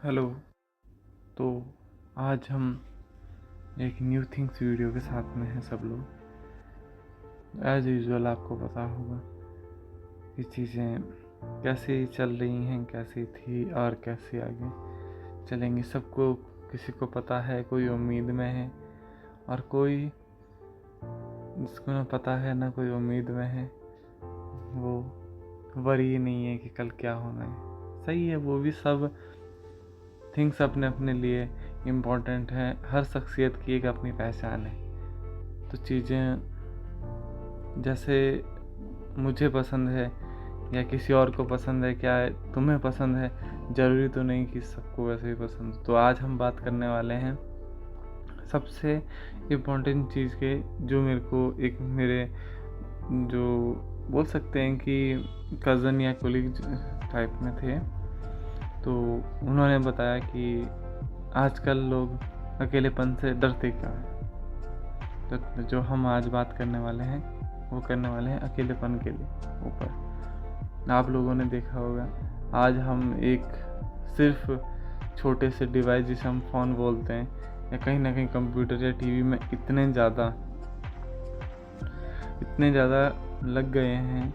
Hello. तो आज हम एक न्यू थिंग्स वीडियो के साथ में हैं सब लोग। एज यूजुअल आपको पता होगा कि चीज़ें कैसे चल रही हैं, कैसी थी और कैसे आगे चलेंगी। सबको किसी को पता है, कोई उम्मीद में है और कोई जिसको ना पता है ना कोई उम्मीद में है, वो वरी नहीं है कि कल क्या होना है। सही है, वो भी सब थिंग्स अपने अपने लिए इम्पोर्टेंट है। हर शख्सियत की एक अपनी पहचान है। तो चीज़ें जैसे मुझे पसंद है या किसी और को पसंद है, क्या तुम्हें पसंद है, ज़रूरी तो नहीं कि सबको वैसे ही पसंद। तो आज हम बात करने वाले हैं सबसे इम्पोर्टेंट चीज़ के, जो मेरे को एक मेरे जो बोल सकते हैं कि कज़न या कोलीग टाइप में थे, तो उन्होंने बताया कि आजकल लोग अकेलेपन से डरते क्या हैं। तो जो हम आज बात करने वाले हैं वो करने वाले हैं अकेलेपन के लिए ऊपर। आप लोगों ने देखा होगा, आज हम एक सिर्फ छोटे से डिवाइस जिसे हम फ़ोन बोलते हैं या कहीं ना कहीं कंप्यूटर या टीवी में इतने ज़्यादा लग गए हैं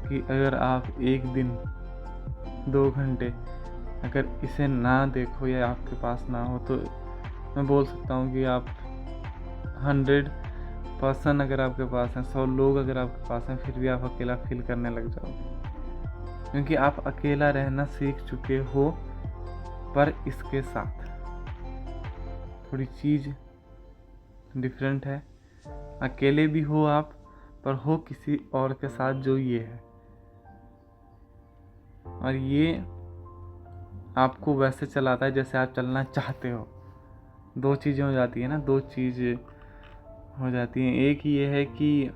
कि अगर आप एक दिन 2 घंटे अगर इसे ना देखो या आपके पास ना हो, तो मैं बोल सकता हूँ कि आप 100% अगर आपके पास हैं, 100 लोग अगर आपके पास हैं, फिर भी आप अकेला फील करने लग जाओगे, क्योंकि आप अकेला रहना सीख चुके हो। पर इसके साथ थोड़ी चीज़ डिफरेंट है। अकेले भी हो आप, पर हो किसी और के साथ जो ये है, और ये आपको वैसे चलाता है जैसे आप चलना चाहते हो। दो चीज़ें हो जाती है ना, दो चीज़ हो जाती हैं। एक ये है कि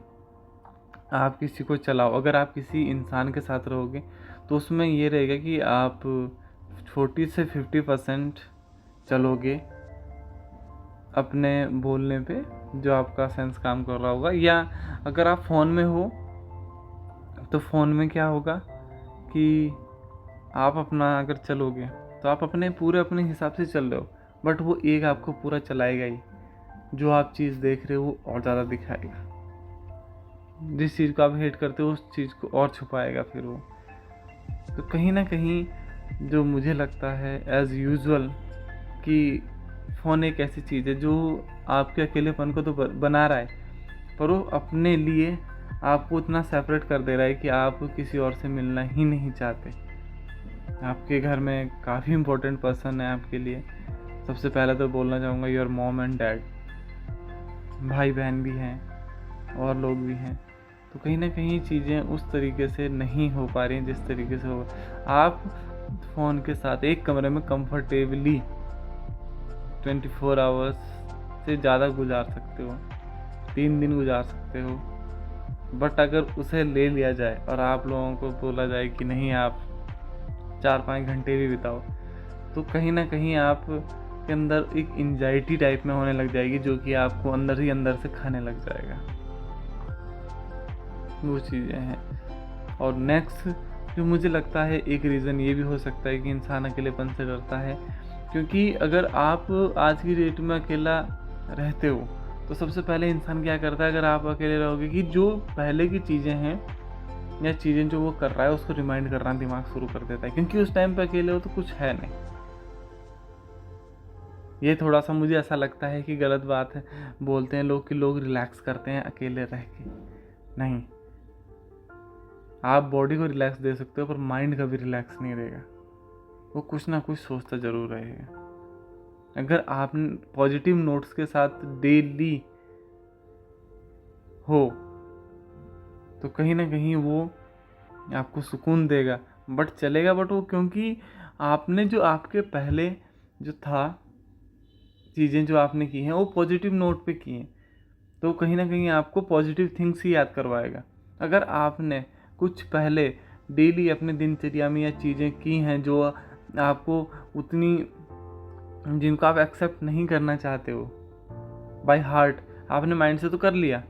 आप किसी को चलाओ, अगर आप किसी इंसान के साथ रहोगे तो उसमें ये रहेगा कि आप 40 से 50% चलोगे अपने बोलने पे, जो आपका सेंस काम कर रहा होगा। या अगर आप फ़ोन में हो तो फ़ोन में क्या होगा कि आप अपना अगर चलोगे तो आप अपने हिसाब से चल रहे हो, बट वो एक आपको पूरा चलाएगा ही। जो आप चीज़ देख रहे हो वो और ज़्यादा दिखाएगा, जिस चीज़ को आप हेट करते हो उस चीज़ को और छुपाएगा फिर वो। तो कहीं ना कहीं जो मुझे लगता है एज़ यूजुअल कि फ़ोन एक ऐसी चीज़ है जो आपके अकेलेपन को तो बना रहा है, पर वो अपने लिए आपको उतना सेपरेट कर दे रहा है कि आप किसी और से मिलना ही नहीं चाहते। आपके घर में काफ़ी इम्पोर्टेंट पर्सन है आपके लिए। सबसे पहले तो बोलना चाहूँगा योर मॉम एंड डैड। भाई बहन भी हैं और लोग भी हैं। तो कहीं ना कहीं चीज़ें उस तरीके से नहीं हो पा रही हैं जिस तरीके से हो। आप फ़ोन के साथ एक कमरे में कंफर्टेबली 24 आवर्स से ज़्यादा गुजार सकते हो, 3 दिन गुजार सकते हो। बट अगर उसे ले लिया जाए और आप लोगों को बोला जाए कि नहीं, आप 4-5 घंटे भी बिताओ, तो कहीं ना कहीं आप के अंदर एक एंजाइटी टाइप में होने लग जाएगी, जो कि आपको अंदर ही अंदर से खाने लग जाएगा। वो चीज़ें हैं। और नेक्स्ट जो मुझे लगता है एक रीज़न ये भी हो सकता है कि इंसान अकेलेपन से डरता है, क्योंकि अगर आप आज की डेट में अकेला रहते हो तो सबसे पहले इंसान क्या करता है, अगर आप अकेले रहोगे, कि जो पहले की चीज़ें हैं या चीज़ें जो वो कर रहा है उसको रिमाइंड करना दिमाग शुरू कर देता है, क्योंकि उस टाइम पे अकेले हो तो कुछ है नहीं। ये थोड़ा सा मुझे ऐसा लगता है कि गलत बात है। बोलते हैं लोग कि लोग रिलैक्स करते हैं अकेले रह के। नहीं, आप बॉडी को रिलैक्स दे सकते हो पर माइंड कभी रिलैक्स नहीं देगा। वो कुछ ना कुछ सोचता ज़रूर रहेगा। अगर आप पॉजिटिव नोट्स के साथ डेली हो तो कहीं ना कहीं वो आपको सुकून देगा। बट चलेगा, बट वो क्योंकि आपने जो आपके पहले जो था, चीज़ें जो आपने की हैं वो पॉजिटिव नोट पे की हैं, तो कहीं ना कहीं आपको पॉजिटिव थिंग्स ही याद करवाएगा। अगर आपने कुछ पहले डेली अपने दिनचर्या में या चीज़ें की हैं जो आपको उतनी, जिनको आप एक्सेप्ट नहीं करना चाहते हो बाय हार्ट, आपने माइंड से तो कर लिया,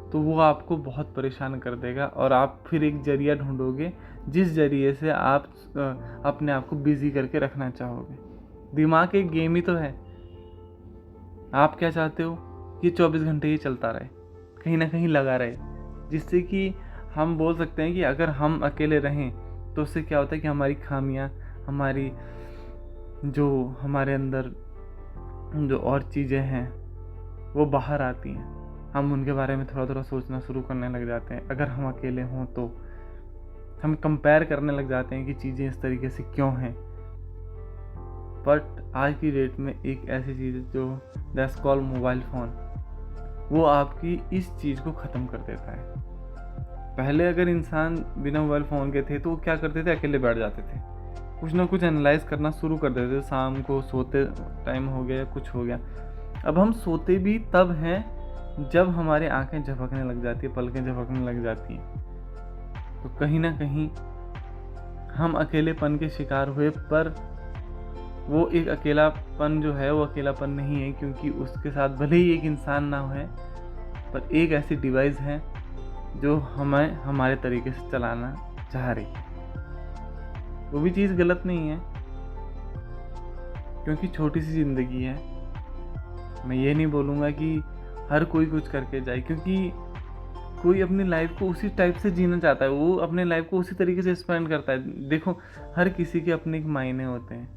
तो वो आपको बहुत परेशान कर देगा और आप फिर एक जरिया ढूंढोगे जिस जरिए से आप अपने आप को बिजी करके रखना चाहोगे। दिमाग एक गेम ही तो है। आप क्या चाहते हो कि 24 घंटे ही चलता रहे, कहीं ना कहीं लगा रहे, जिससे कि हम बोल सकते हैं कि अगर हम अकेले रहें तो उससे क्या होता है कि हमारी खामियां, हमारी जो हमारे अंदर जो और चीज़ें हैं वो बाहर आती हैं। हम उनके बारे में थोड़ा थोड़ा सोचना शुरू करने लग जाते हैं। अगर हम अकेले हों तो हम कंपेयर करने लग जाते हैं कि चीज़ें इस तरीके से क्यों हैं। बट आज की डेट में एक ऐसी चीज़ है जो दैट्स कॉल्ड मोबाइल फ़ोन, वो आपकी इस चीज़ को ख़त्म कर देता है। पहले अगर इंसान बिना मोबाइल फ़ोन के थे तो वो क्या करते थे, अकेले बैठ जाते थे, कुछ ना कुछ एनालाइज करना शुरू कर देते थे। शाम को सोते टाइम हो गया, कुछ हो गया। अब हम सोते भी तब हैं जब हमारी आंखें झपकने लग जाती है, पलकें झपकने लग जाती हैं। तो कहीं ना कहीं हम अकेलेपन के शिकार हुए, पर वो एक अकेलापन जो है वो अकेलापन नहीं है, क्योंकि उसके साथ भले ही एक इंसान ना हो, पर एक ऐसी डिवाइस है जो हमें हमारे तरीके से चलाना चाह रही है। वो भी चीज़ गलत नहीं है, क्योंकि छोटी सी ज़िंदगी है। मैं ये नहीं बोलूँगा कि हर कोई कुछ करके जाए, क्योंकि कोई अपनी लाइफ को उसी टाइप से जीना चाहता है, वो अपने लाइफ को उसी तरीके से स्पेंड करता है। देखो, हर किसी के अपने एक मायने होते हैं।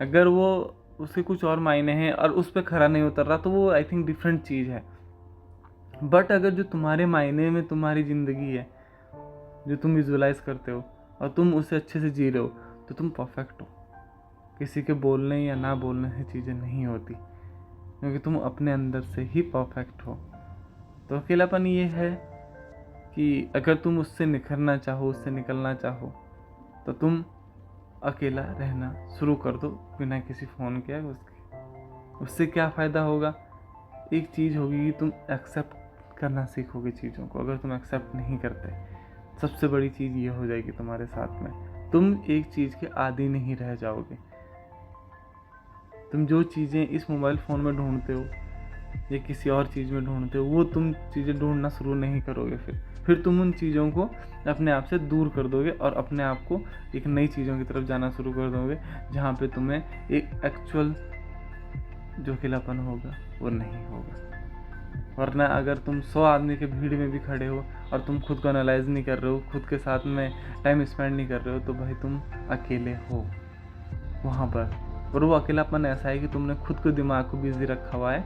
अगर वो उसके कुछ और मायने हैं और उस पर खरा नहीं उतर रहा तो वो आई थिंक डिफरेंट चीज़ है। बट अगर जो तुम्हारे मायने में तुम्हारी ज़िंदगी है, जो तुम विजुलाइज करते हो और तुम उसे अच्छे से जी रहे हो, तो तुम परफेक्ट हो। किसी के बोलने या ना बोलने से चीज़ें नहीं होती, क्योंकि तुम अपने अंदर से ही परफेक्ट हो। तो अकेलापन ये है कि अगर तुम उससे निखरना चाहो, उससे निकलना चाहो, तो तुम अकेला रहना शुरू कर दो बिना किसी फ़ोन के। उससे क्या फ़ायदा होगा? एक चीज़ होगी कि तुम एक्सेप्ट करना सीखोगे चीज़ों को। अगर तुम एक्सेप्ट नहीं करते, सबसे बड़ी चीज़ ये हो जाएगी तुम्हारे साथ में, तुम एक चीज़ के आदी नहीं रह जाओगे। तुम जो चीज़ें इस मोबाइल फ़ोन में ढूंढते हो या किसी और चीज़ में ढूंढते हो, वो तुम चीज़ें ढूंढना शुरू नहीं करोगे। फिर तुम उन चीज़ों को अपने आप से दूर कर दोगे और अपने आप को एक नई चीज़ों की तरफ जाना शुरू कर दोगे, जहाँ पे तुम्हें एक एक्चुअल जो अकेलापन होगा वो नहीं होगा। वरना अगर तुम 100 आदमी के भीड़ में भी खड़े हो और तुम खुद को एनालाइज नहीं कर रहे हो, खुद के साथ में टाइम स्पेंड नहीं कर रहे हो, तो भाई तुम अकेले हो वहाँ पर। और वो अकेलापन ऐसा है कि तुमने खुद को, दिमाग को बिजी रखा हुआ है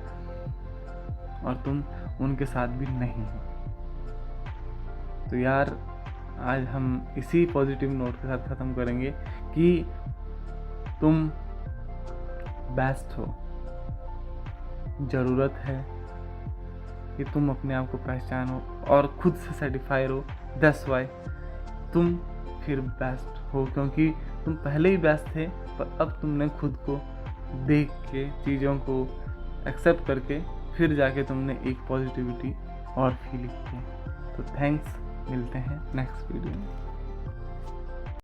और तुम उनके साथ भी नहीं हो। तो यार, आज हम इसी पॉजिटिव नोट के साथ ख़त्म करेंगे कि तुम बेस्ट हो। ज़रूरत है कि तुम अपने आप को पहचानो और खुद से सेटिस्फाई हो। दैट्स वाई तुम फिर बेस्ट हो, क्योंकि तुम पहले ही बेस्ट थे, पर अब तुमने खुद को देख के, चीज़ों को एक्सेप्ट करके, फिर जाके तुमने एक पॉजिटिविटी और फील की। तो थैंक्स, मिलते हैं नेक्स्ट वीडियो में।